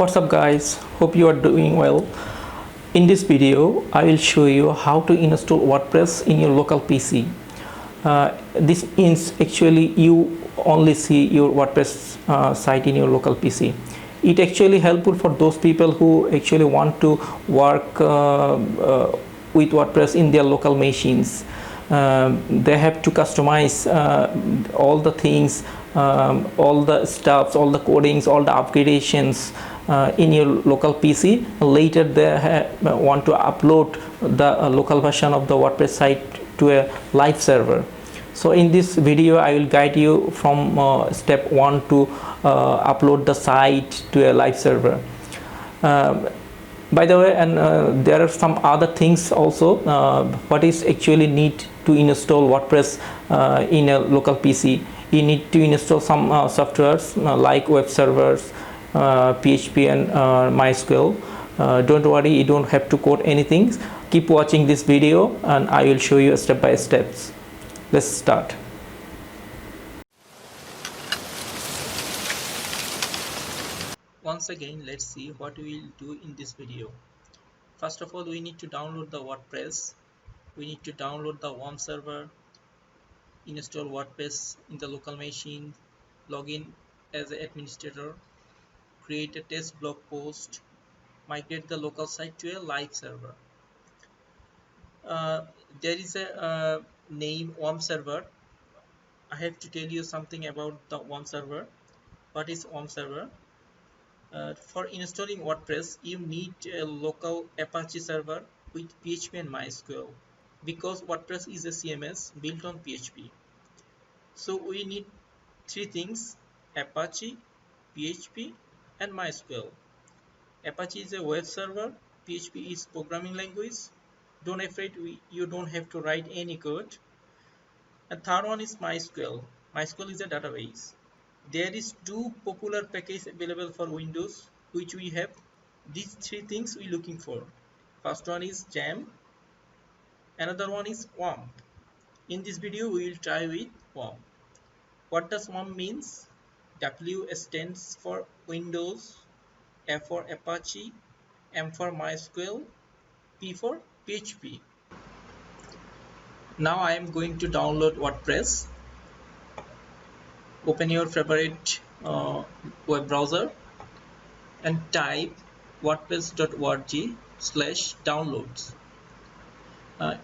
What's up guys, hope you are doing well. In this video I will show you how to install WordPress in your local PC. This means actually you only see your WordPress site in your local PC. It actually helpful for those people who actually want to work with WordPress in their local machines. They have to customize all the things, all the stuffs, all the codings, all the upgradations in your local PC. Later they want to upload the local version of the WordPress site to a live server. So in this video I will guide you from step 1 to upload the site to a live server. By the way, and there are some other things also. What is actually need to install WordPress in a local PC? You need to install some softwares like web servers, PHP and MySQL. Don't worry, you don't have to code anything. Keep watching this video and I will show you step by steps. Let's start. Once again, let's see what we will do in this video. First of all, we need to download the WordPress. We need to download the WORM server, install WordPress in the local machine, log in as an administrator, create a test blog post, migrate the local site to a live server. There is a name WORM server. I have to tell you something about the WORM server. What is WORM server? For installing WordPress, you need a local Apache server with PHP and MySQL, because WordPress is a CMS built on PHP. So we need three things: Apache, PHP and MySQL. Apache is a web server, PHP is programming language. Don't afraid, you don't have to write any code. And third one is MySQL. MySQL is a database. There is two popular packages available for Windows, which we have. These three things we looking for. First one is Jam, another one is WORM. In this video we will try with WORM. What does WORM means? W stands for Windows, A for Apache, M for MySQL, P for PHP. Now I am going to download WordPress. Open your favorite web browser and type wordpress.org/downloads.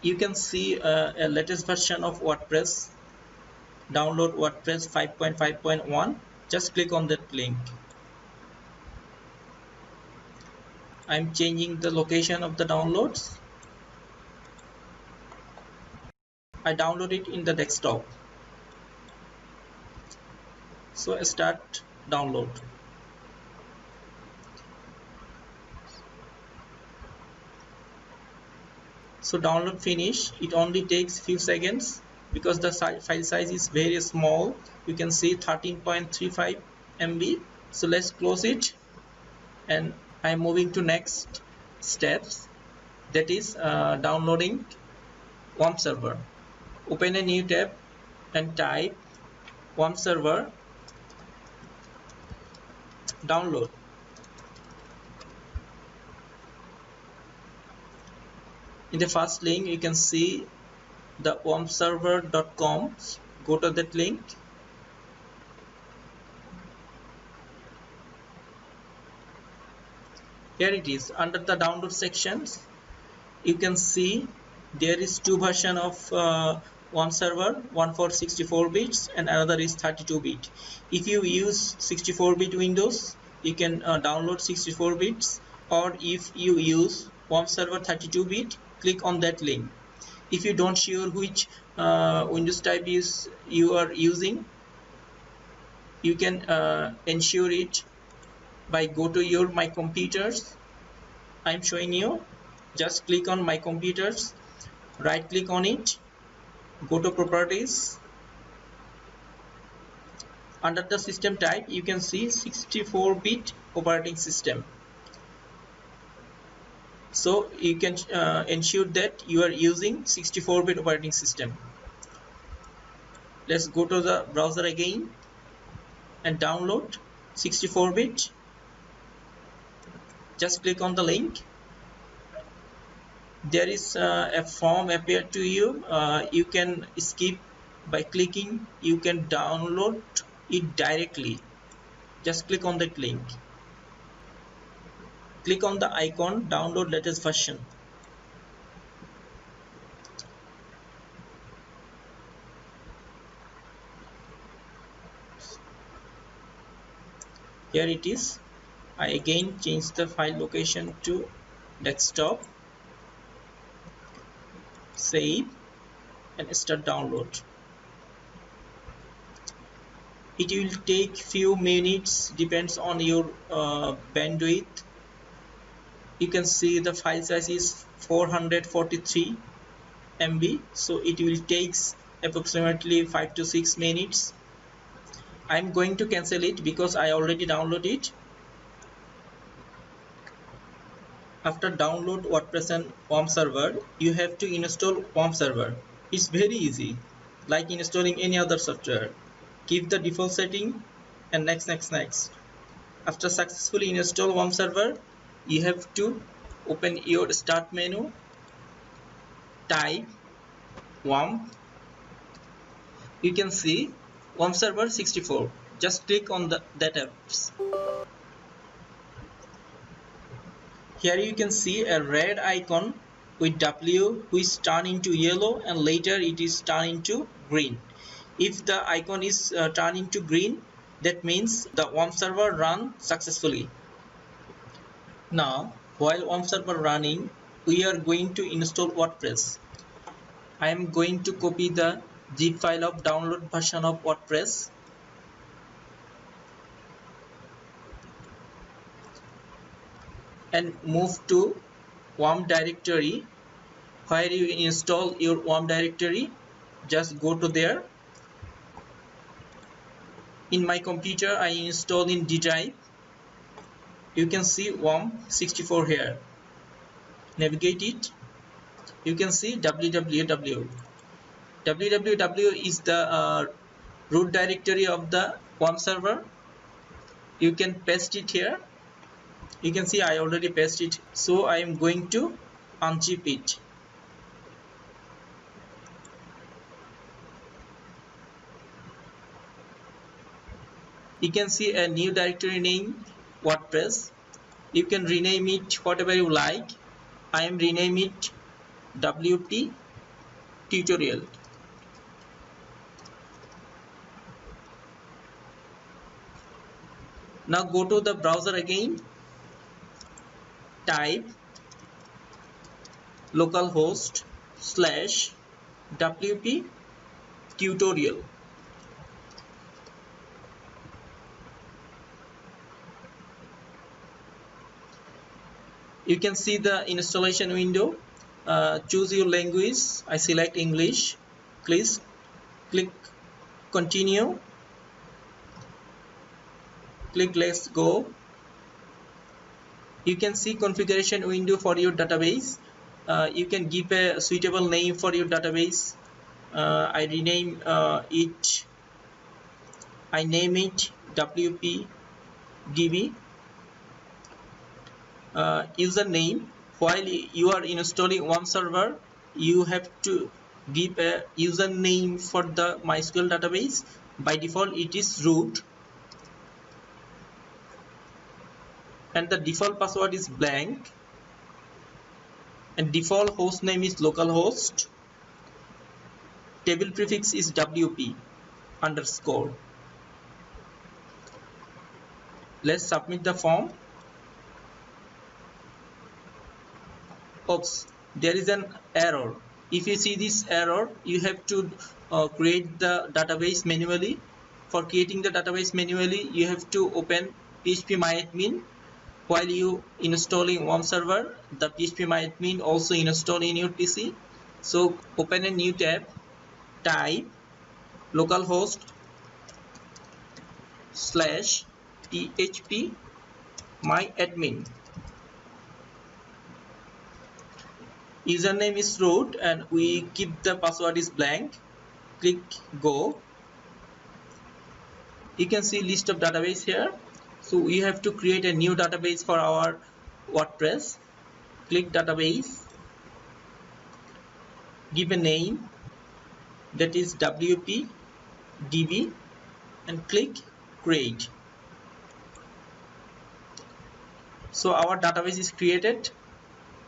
You can see a latest version of WordPress. Download WordPress 5.5.1. Just click on that link. I'm changing the location of the downloads. I download it in the desktop. So start download. So download finish. It only takes few seconds because the file size is very small. You can see 13.35 MB. So let's close it, and I'm moving to next steps, that is downloading WORM server. Open a new tab and type WORM server download. In the first link you can see the wormserver.com. Go to that link. Here it is. Under the download sections you can see there is two versions of WORM server, one for 64 bits and another is 32 bit. If you use 64 bit Windows, you can download 64 bits, or if you use WORM server 32 bit, click on that link. If you don't sure which Windows type you are using, you can ensure it by go to your My Computers. I'm showing you. Just click on My Computers, right click on it, go to Properties. Under the system type you can see 64-bit operating system. So you can ensure that you are using 64-bit operating system. Let's go to the browser again and download 64-bit. Just click on the link. There is a form appear to you. You can skip by clicking. You can download it directly. Just click on that link. Click on the icon, download latest version. Here it is. I again change the file location to desktop, save, and start download. It will take few minutes, depends on your bandwidth. You can see the file size is 443 MB, so it will take approximately 5 to 6 minutes. I'm going to cancel it because I already downloaded it. After download WordPress and WOM server, you have to install WOM server. It's very easy, like installing any other software. Keep the default setting and next. After successfully install WOM server, you have to open your start menu, type WOM. You can see WOM server 64. Just click on that apps. Here you can see a red icon with W which turn into yellow and later it is turned into green. If the icon is turned into green, that means the WOM server run successfully. Now, while WOM server running, we are going to install WordPress. I am going to copy the zip file of download version of WordPress. And move to WOM directory. Where you install your WOM directory, just go to there. In my computer, I install in D drive. You can see WOM 64 here. Navigate it. You can see www. www is the root directory of the WOM server. You can paste it here. You can see I already pasted it. So I am going to unzip it. You can see a new directory name WordPress. You can rename it whatever you like. I am rename it WP tutorial. Now go to the browser again. Type localhost / WP tutorial. You can see the installation window. Choose your language. I select English. Please click continue. Click let's go. You can see configuration window for your database. You can give a suitable name for your database. I name it WPDB. Username. While you are installing WOM server, you have to give a username for the MySQL database. By default, it is root, and the default password is blank, and default host name is localhost. Table prefix is WP _. Let's submit the form. Oops, there is an error. If you see this error, you have to create the database manually. For creating the database manually, you have to open phpMyAdmin. While you installing WOM server, the phpMyAdmin also install in your PC. So open a new tab, type localhost / phpMyAdmin. Username is root and we keep the password is blank. Click go. You can see list of database here. So we have to create a new database for our WordPress, click database, give a name, that is WP DB, and click create. So our database is created.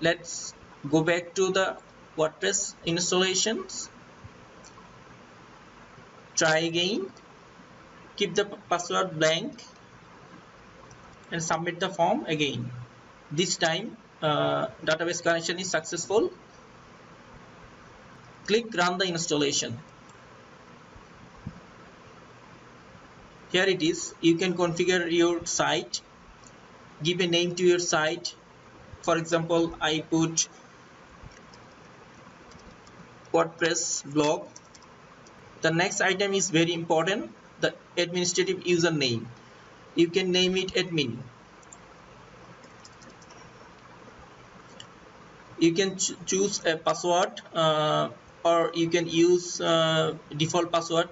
Let's go back to the WordPress installations. Try again, keep the password blank and submit the form again. This time database connection is successful. Click run the installation. Here it is. You can configure your site, give a name to your site. For example, I put WordPress blog. The next item is very important, the administrative username. You can name it admin. You can choose a password or you can use default password.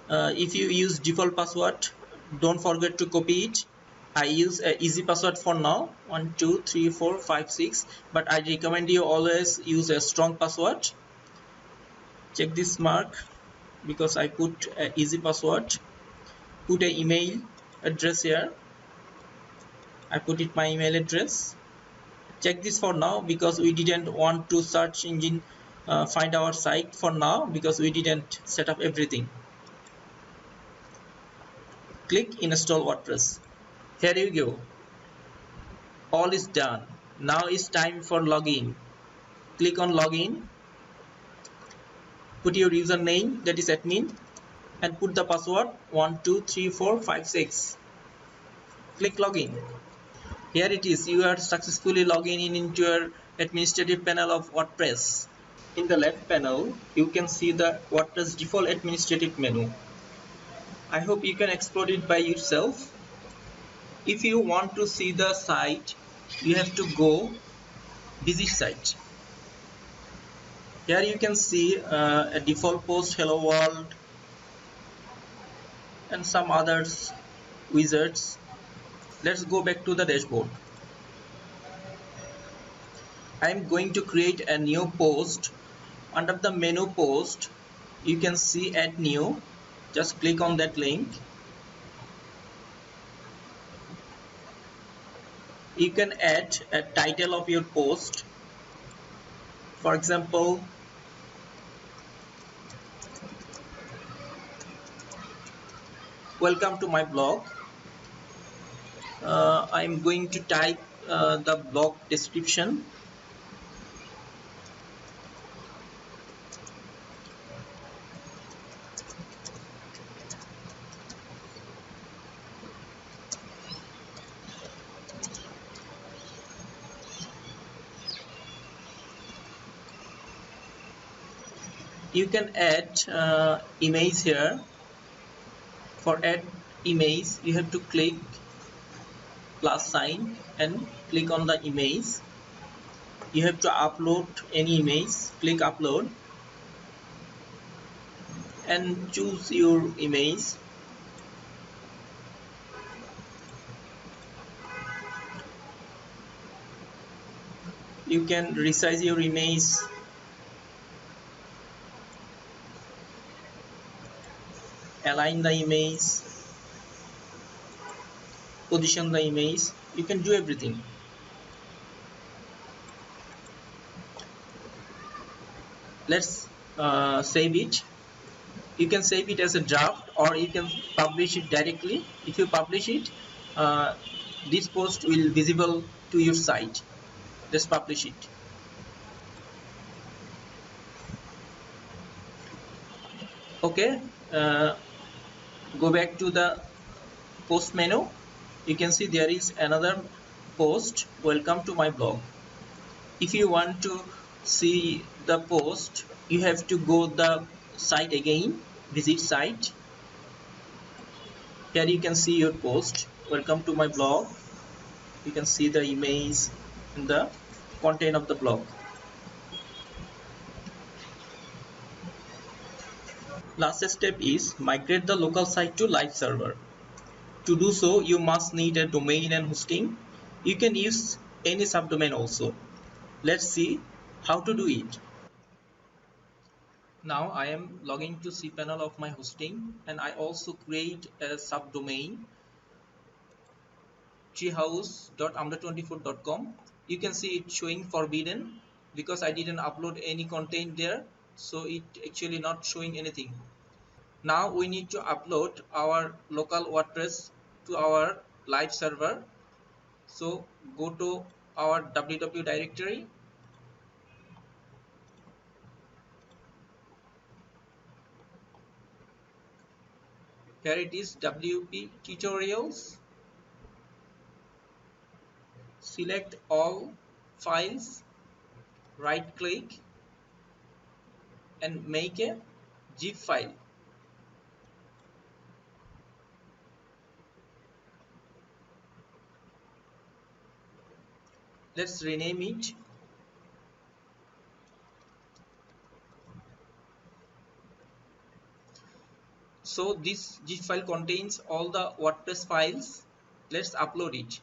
If you use default password, don't forget to copy it. I use a easy password for now, 1 2 3 4 5 6, but I recommend you always use a strong password. Check this mark because I put a easy password. Put an email address here. I put it my email address. Check this for now because we didn't want to search engine find our site for now because we didn't set up everything. Click install WordPress. Here you go. All is done. Now it's time for login. Click on login. Put your username, that is admin, and put the password 1 2 3 4 5 6. Click login. Here it is. You are successfully logging in into your administrative panel of WordPress. In the left panel, you can see the WordPress default administrative menu. I hope you can explore it by yourself. If you want to see the site, you have to go visit site. Here you can see a default post, hello world, and some others wizards. Let's go back to the dashboard. I am going to create a new post. Under the menu post, you can see add new. Just click on that link. You can add a title of your post. For example, welcome to my blog. I'm going to type the blog description. You can add image here. For add image, you have to click plus sign and click on the image. You have to upload any image. Click upload and choose your image. You can resize your image. Align the image, position the image. You can do everything. Let's save it. You can save it as a draft or you can publish it directly. If you publish it, this post will visible to your site. Let's publish it. Okay, go back to the post menu. You can see there is another post, welcome to my blog. If you want to see the post, you have to go the site again, visit site. Here you can see your post, welcome to my blog. You can see the image and the content of the blog. Last step is migrate the local site to live server. To do so, you must need a domain and hosting. You can use any subdomain also. Let's see how to do it. Now I am logging to cPanel of my hosting, and I also create a subdomain treehouse.amda24.com. You can see it showing forbidden because I didn't upload any content there, so it actually not showing anything. Now we need to upload our local WordPress to our live server. So go to our www directory. Here it is, WP tutorials. Select all files, right click and make a zip file. Let's rename it. So this zip file contains all the WordPress files. Let's upload it.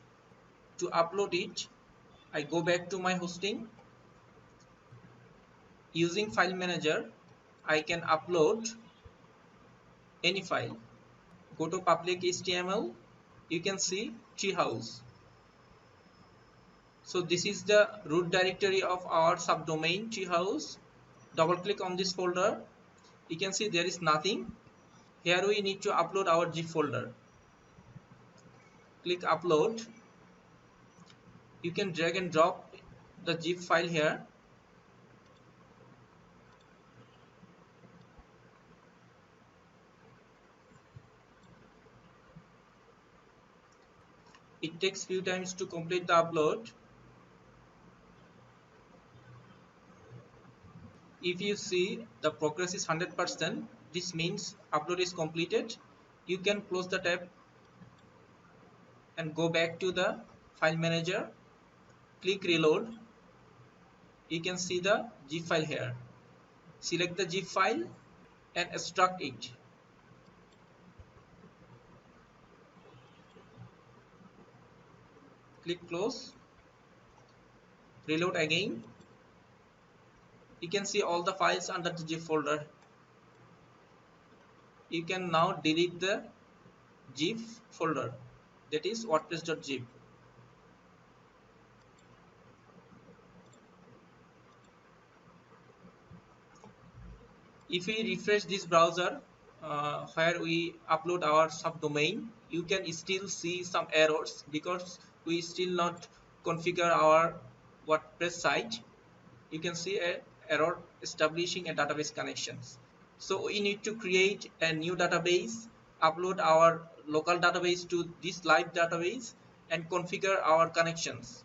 To upload it, I go back to my hosting. Using file manager, I can upload any file. Go to public HTML. You can see treehouse. So this is the root directory of our subdomain treehouse. Double click on this folder. You can see there is nothing. Here we need to upload our zip folder. Click upload. You can drag and drop the zip file here. It takes few times to complete the upload. If you see the progress is 100%, this means upload is completed. You can close the tab and go back to the file manager. Click reload. You can see the zip file here. Select the zip file and extract it. Click close. Reload again. You can see all the files under the zip folder. You can now delete the zip folder, that is wordpress.zip. If we refresh this browser where we upload our subdomain, you can still see some errors because we still not configure our WordPress site. You can see a error establishing a database connections. So we need to create a new database, upload our local database to this live database and configure our connections.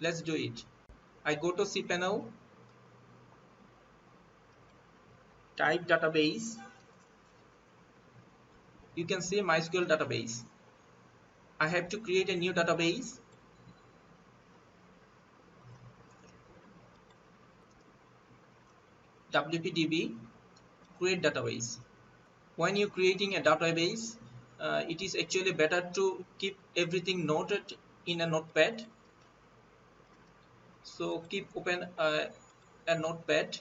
Let's do it. I go to cPanel, type database. You can see MySQL database. I have to create a new database. WPDB, create database. When you're creating a database, it is actually better to keep everything noted in a notepad. So keep open a notepad.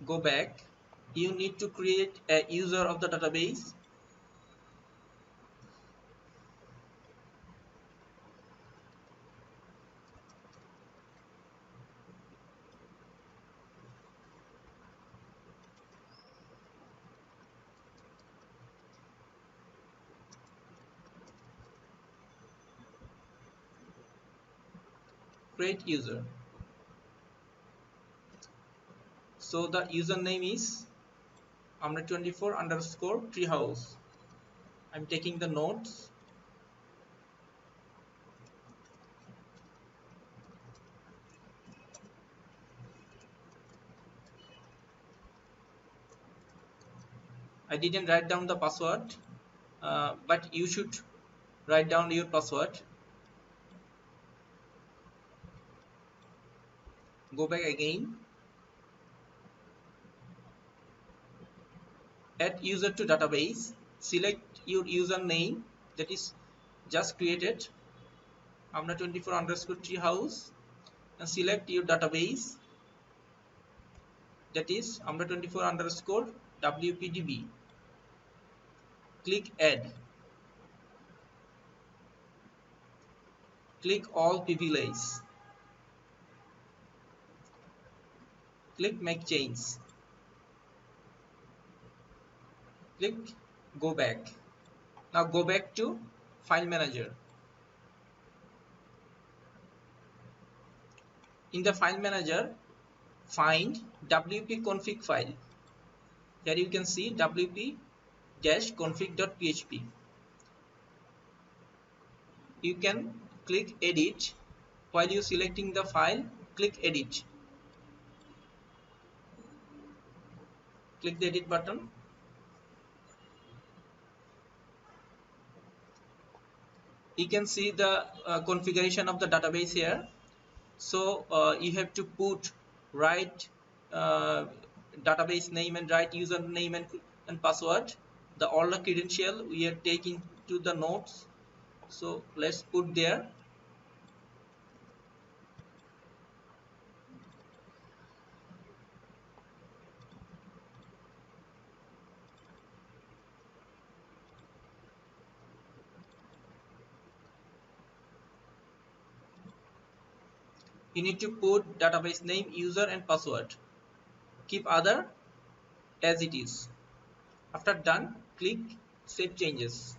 Go back. You need to create a user of the database. Create user. So the username is amda24 underscore treehouse. I'm taking the notes. I didn't write down the password, but you should Write down your password. Go back again. Add user to database. Select your username that is just created, amna24 underscore treehouse, and select your database that is amna24 underscore wpdb. Click add. Click all privilege. Click make change. Click go back. Now go back to file manager. In the file manager, find wp-config file. Here you can see wp-config.php. You can click edit. While you selecting the file, click edit. Click the edit button. You can see the configuration of the database here. So you have to put right database name and right username and password. The all the credential we are taking to the notes. So let's put there. You need to put database name, user and password. Keep other as it is. After done, click save changes.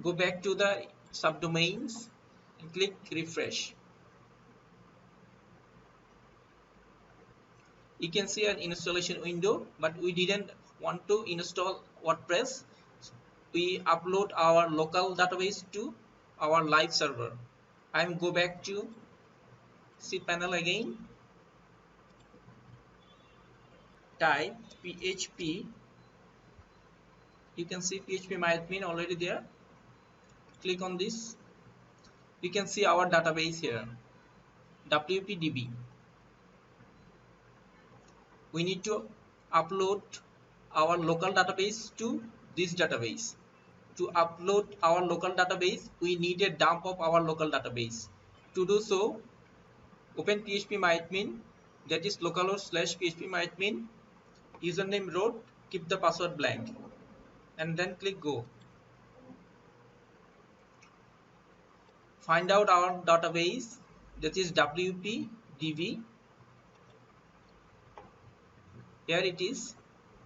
Go back to the subdomains and click refresh. You can see an installation window, but we didn't want to install WordPress. We upload our local database to our live server. I'm go back to cPanel again. Type PHP. You can see phpMyAdmin already there. Click on this. You can see our database here, WPDB. We need to upload our local database to this database. To upload our local database, we need a dump of our local database. To do so, open phpMyAdmin, that is localhost / phpMyAdmin, username root, keep the password blank, and then click go. Find out our database, that is WPDB. Here it is.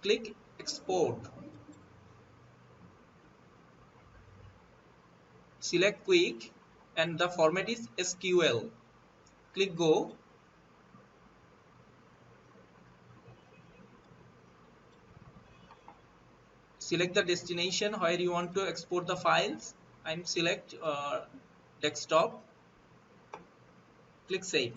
Click export. Select quick and the format is SQL. Click go. Select the destination where you want to export the files. I'm select desktop. Click save.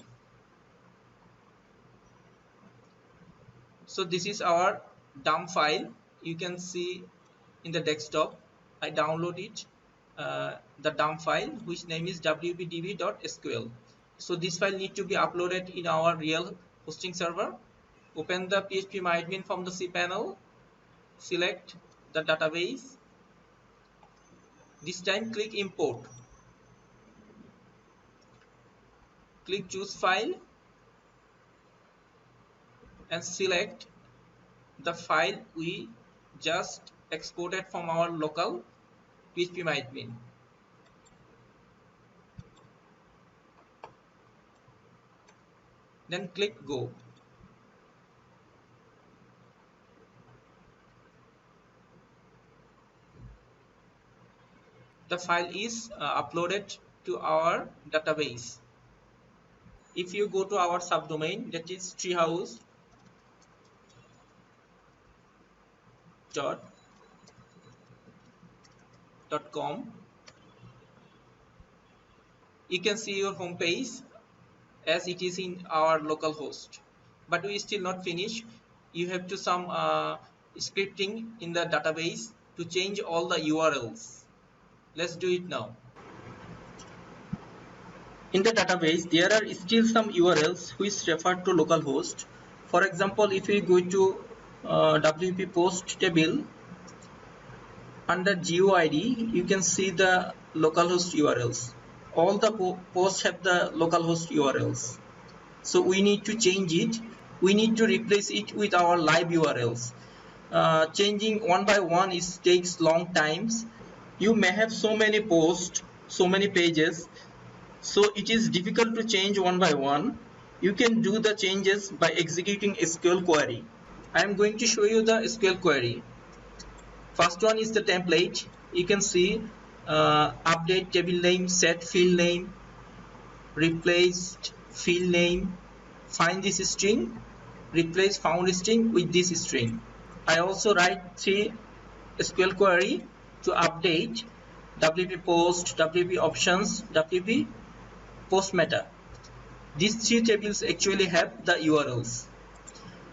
So this is our dump file. You can see in the desktop. I download it, the dump file, which name is wpdb.sql. So this file need to be uploaded in our real hosting server. Open the phpMyAdmin from the cPanel. Select the database. This time click import. Click choose file and select the file we just exported from our local phpMyAdmin. Then click go. The file is uploaded to our database. If you go to our subdomain, that is treehouse.com, you can see your home page as it is in our local host. But we still not finish. You have to some scripting in the database to change all the URLs. Let's do it now. In the database, there are still some URLs which refer to localhost. For example, if we go to WP post table, under GUID, you can see the localhost URLs. All the posts have the localhost URLs. So we need to change it. We need to replace it with our live URLs. Changing one by one takes long times. You may have so many posts, so many pages, so it is difficult to change one by one. You can do the changes by executing SQL query. I am going to show you the SQL query. First one is the template. You can see update table name, set field name, replaced field name, find this string, replace found string with this string. I also write 3 SQL query to update WP post, WP options, WP post meta. These 3 tables actually have the URLs.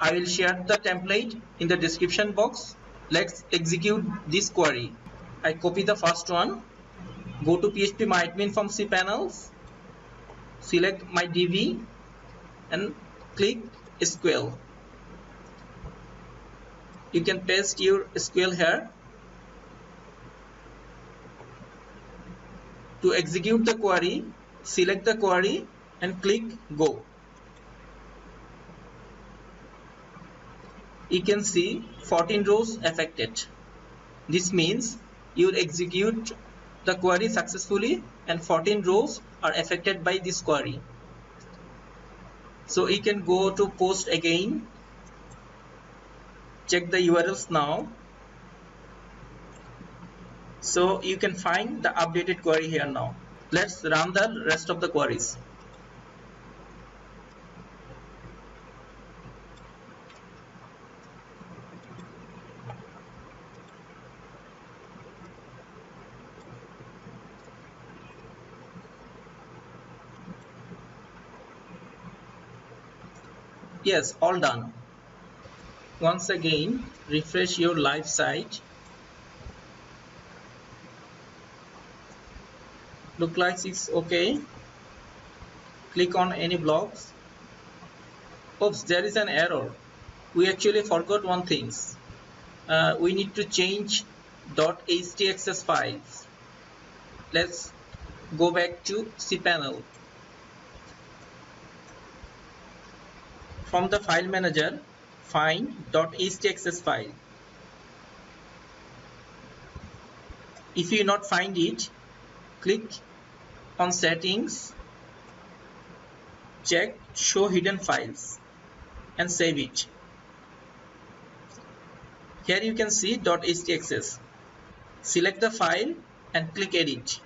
I will share the template in the description box. Let's execute this query. I copy the first one, go to phpMyAdmin from cPanels, select my DB and click SQL. You can paste your SQL here. To execute the query, select the query and click go. You can see 14 rows affected. This means you execute the query successfully and 14 rows are affected by this query. So you can go to post again, check the URLs now. So you can find the updated query here now. Let's run the rest of the queries. Yes, all done. Once again, refresh your live site. Look like it's okay. Click on any blocks. Oops, there is an error. We actually forgot one thing. We need to change .htaccess files. Let's go back to cPanel. From the file manager, find .htaccess file. If you not find it, click on settings, check show hidden files and save it. Here you can see .htaccess. Select the file and click edit.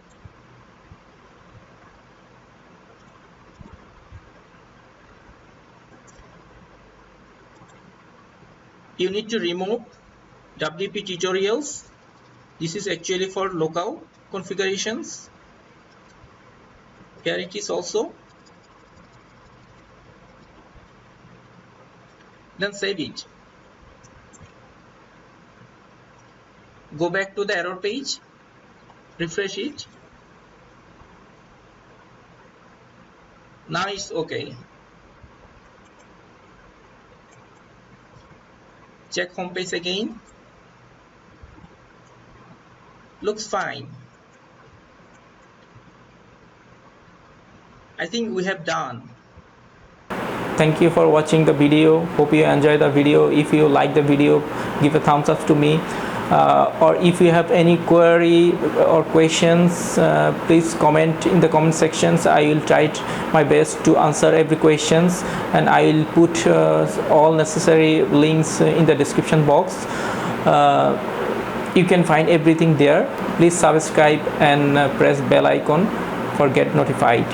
You need to remove WP tutorials. This is actually for local configurations. Here it is also. Then save it. Go back to the error page, refresh it. Now it's okay. Check home page again. Looks fine. I think we have done. Thank you for watching the video. Hope you enjoy the video. If you like the video, give a thumbs up to me. Or if you have any query or questions, please comment in the comment sections. I will try my best to answer every questions, and I will put all necessary links in the description box. You can find everything there. Please subscribe and press bell icon for get notified.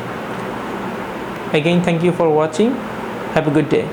Again, thank you for watching. Have a good day.